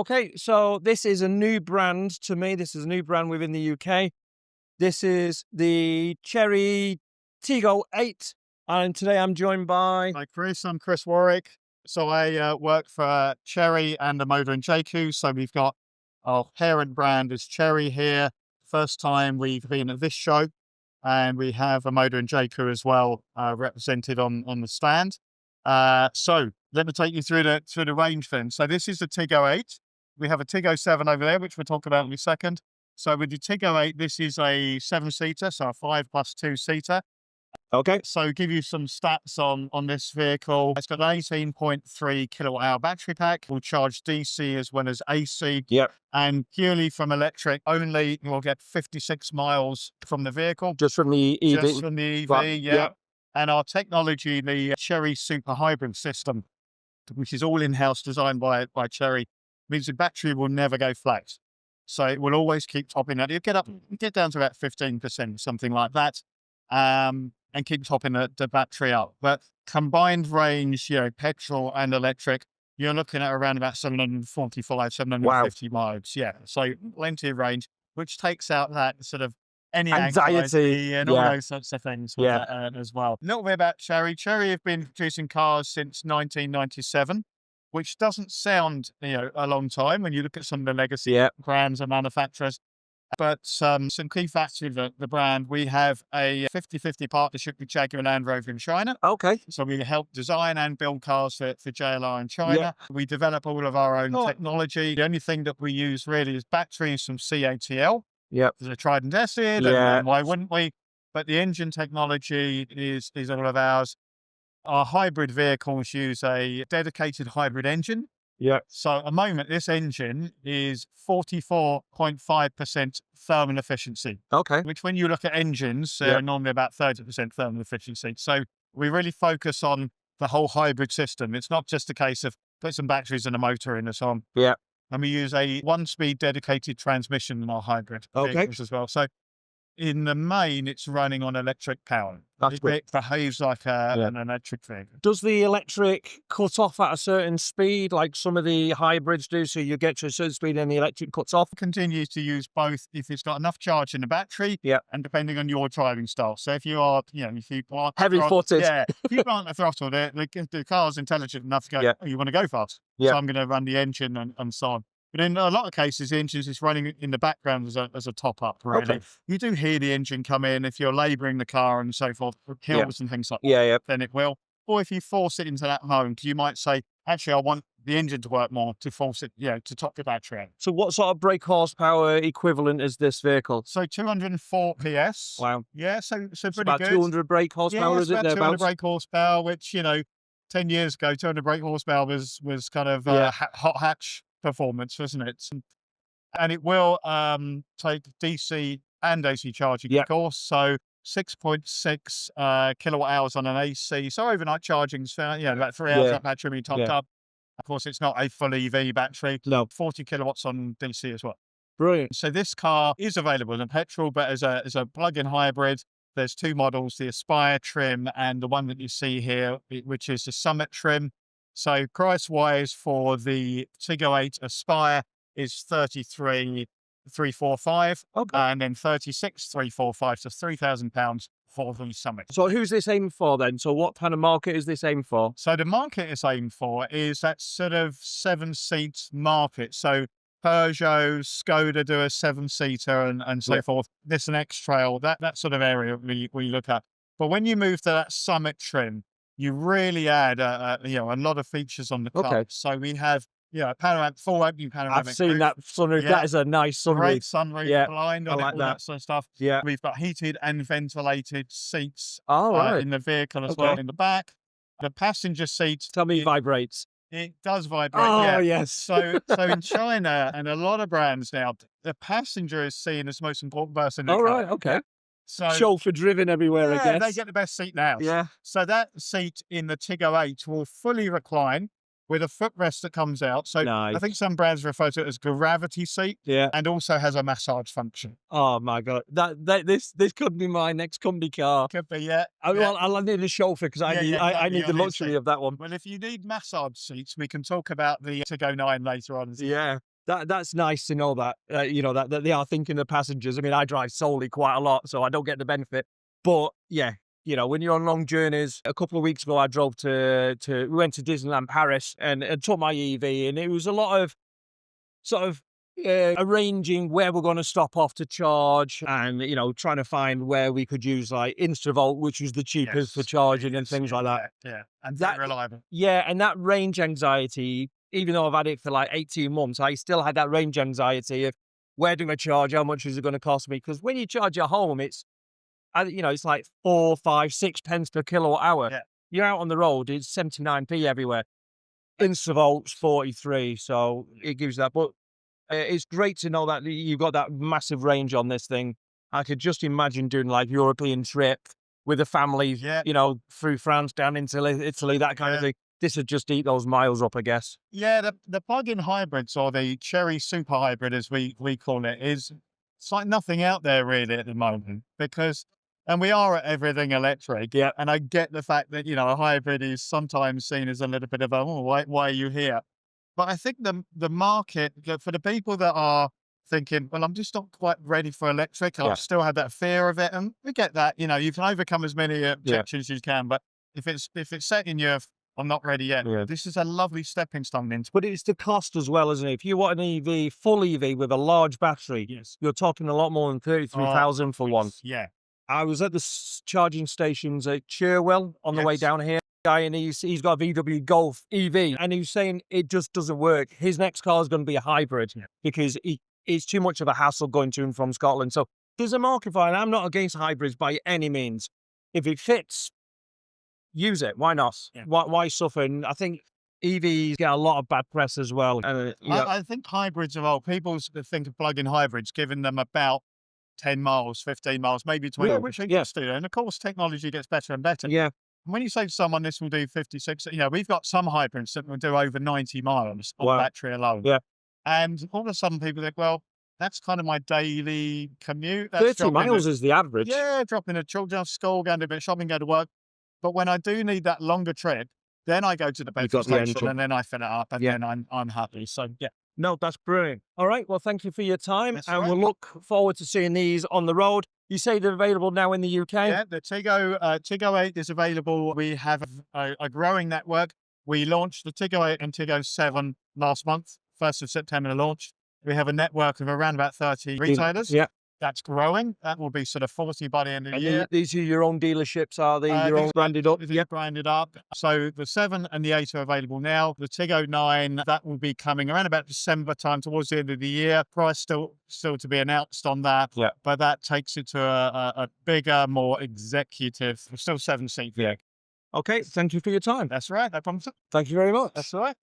Okay, so this is a new brand to me. This is a new brand within the UK. This is the Cherry Tiggo 8, and today I'm joined by... Hi Chris, I'm Chris Warwick. So I work for Chery and the Motor and JQ. So we've got our parent brand is Chery here. First time we've been at this show, and we have a Motor and JQ as well represented on the stand. So let me take you through the range then. So this is the Tiggo 8. We have a Tiggo 7 over there, which we'll talk about in a second. So with the Tiggo 8, this is a 7-seater, so a 5+2-seater. Okay. So give you some stats on this vehicle. It's got an 18.3 kilowatt hour battery pack. Will charge DC as well as AC. Yep. And purely from electric only, you'll get 56 miles from the vehicle. Just from the EV. Just from the EV, Right. yeah. Yep. And our technology, the Chery Super Hybrid system, which is all in-house designed by Chery, means the battery will never go flat. So it will always keep topping that. You get down to about 15%, something like that. And keep topping the battery up. But combined range, petrol and electric, you're looking at around about 745, 750 miles. Yeah. So plenty of range, which takes out that sort of any anxiety and all those sorts of things with that, as well. A little bit about Chery. Chery have been producing cars since 1997, which doesn't sound, a long time when you look at some of the legacy brands and manufacturers. But some key facts with the brand, we have a 50-50 partnership with Jaguar and Land Rover in China. Okay. So we help design and build cars for JLR in China. We develop all of our own technology. The only thing that we use really is batteries from CATL. Yep. They're tried and tested, and why wouldn't we? But the engine technology is all of ours. Our hybrid vehicles use a dedicated hybrid engine. Yeah. So at the moment, this engine is 44.5% thermal efficiency. Okay. Which when you look at engines, they're normally about 30% thermal efficiency. So we really focus on the whole hybrid system. It's not just a case of put some batteries and a motor in and so on. Yeah. And we use a 1-speed dedicated transmission in our hybrid vehicles as well. So in the main, it's running on electric power. It behaves like an electric vehicle. Does the electric cut off at a certain speed, like some of the hybrids do? So you get to a certain speed and the electric cuts off? Continues to use both if it's got enough charge in the battery, and depending on your driving style. So if you are, if you are heavy-footed, if you plant the throttle, the car's intelligent enough to go. Oh, you want to go fast, so I'm going to run the engine and so on. But in a lot of cases, the engine is running in the background as a top up, really. Okay. You do hear the engine come in if you're labouring the car and so forth, hills and things like that, then it will. Or if you force it into that mode, you might say, actually, I want the engine to work more to force it, to top the battery out. So what sort of brake horsepower equivalent is this vehicle? So 204 PS. Wow. Yeah, so pretty about good. 200 brake horsepower, is it? About 200 brake horsepower, which, 10 years ago, 200 brake horsepower was kind of hot hatch performance, wasn't it? And it will take DC and AC charging, of course. So 6.6 kilowatt hours on an AC. So overnight charging, about 3 hours that battery being topped up. Of course, it's not a full EV battery. No. 40 kilowatts on DC as well. Brilliant. So this car is available in petrol, but as a plug-in hybrid. There's 2 models, the Aspire trim and the one that you see here, which is the Summit trim. So price-wise for the Tiggo 8 Aspire is 33,345, and then 36,345, so £3,000 for the Summit. So who's this aimed for then? So what kind of market is this aimed for? So the market it's aimed for is that sort of 7-seat market. So Peugeot, Skoda do a 7-seater and so forth. This and X-Trail, that sort of area we look at. But when you move to that Summit trim, you really add a lot of features on the car. So we have panoramic, full opening panoramic. I've seen roof. that sunroof. That is a nice sunroof. Great sunroof, blind on like it, all that sort of stuff. Yeah. We've got heated and ventilated seats in the vehicle as well in the back. The passenger seats. Tell me it vibrates. It does vibrate. Oh, yes. So in China and a lot of brands now, the passenger is seen as the most important person in the car. Right, okay. So chauffeur driven everywhere, I guess. They get the best seat now. Yeah. So that seat in the Tiggo 8 will fully recline with a footrest that comes out. So I think some brands refer to it as gravity seat. Yeah. And also has a massage function. Oh my God. This could be my next company car. Could be, yeah. I'll need a chauffeur because I need the luxury of that one. Well, if you need massage seats, we can talk about the Tiggo 9 later on. Yeah. that's nice to know that, you know, that they are thinking of passengers. I mean, I drive solely quite a lot, so I don't get the benefit. But yeah, you know, when you're on long journeys, a couple of weeks ago, I drove we went to Disneyland Paris and took my EV, and it was a lot of sort of arranging where we're going to stop off to charge, and you know, trying to find where we could use like Instavolt, which was the cheapest for Yes, charging and yes, things yeah, like that. yeah, and That very reliable. yeah, and that range anxiety, even though I've had it for like 18 months, I still had that range anxiety of where do I charge? How much is it going to cost me? Because when you charge at home, you know, it's like 4, 5, 6 pence per kilowatt hour. Yeah. You're out on the road, it's 79p everywhere. Instavolt's 43, so it gives that. But it's great to know that you've got that massive range on this thing. I could just imagine doing like European trip with a family, Yeah, you know, through France down into Italy, that kind of yeah. thing. This would just eat those miles up, I guess. Yeah, the plug-in hybrids, or the Cherry super hybrid as we call it, is it's like nothing out there really at the moment, because and we are at everything electric. Yeah. And I get the fact that, you know, a hybrid is sometimes seen as a little bit of a, oh, why are you here? But I think the market, for the people that are thinking, well, I'm just not quite ready for electric, I Yeah. still have that fear of it, and we get that. You know, you can overcome as many Yeah. objections as you can, but if it's set in your, I'm not ready yet, Yeah. this is a lovely stepping stone into. But it's the cost as well, isn't it? If you want an EV, full EV with a large battery, Yes. you're talking a lot more than 33,000 for one. Yeah. I was at the charging stations at Cherwell on the way Yes. down here. Guy, and he's got a VW Golf EV, and he was saying it just doesn't work. His next car is going to be a hybrid because it's too much of a hassle going to and from Scotland. So there's a market for it. I'm not against hybrids by any means. If it fits, use it. Why not? Yeah. Why suffer? And I think EVs get a lot of bad press as well. Yeah, I think hybrids are old. People think of plug-in hybrids, giving them about 10 miles, 15 miles, maybe 20, Yeah, which they yeah. used to do. And of course, technology gets better and better. yeah, When you say to someone this will do 56, you know, we've got some hybrids that will do over 90 miles on Wow. battery alone. Yeah. And all of a sudden people think, well, that's kind of my daily commute. That's 30 dropping miles is the average. yeah, dropping the children off school, going to a bit of shopping, go to work. But when I do need that longer trip, then I go to the You've petrol got the station engine. and then I fill it up, and Yeah. then I'm happy. So yeah, No, that's brilliant. All right. Well, thank you for your time. That's And right. we'll look forward to seeing these on the road. You say they're available now in the UK? yeah, the Tiggo 8 is available. We have a growing network. We launched the Tiggo 8 and Tiggo 7 last month, 1st of September launched. We have a network of around about 30 retailers. Yeah. That's growing. That will be sort of 40 by the end of the And year. these are your own dealerships, are they? Your own branded up? It is branded up. So the 7 and the 8 are available now. The Tiggo 9, that will be coming around about December time, towards the end of the year. Price still to be announced on that. Yeah. But that takes it to a bigger, more executive, still 7-seat. Yeah. Okay. Thank you for your time. That's right. No problem. Thank you very much. That's all right.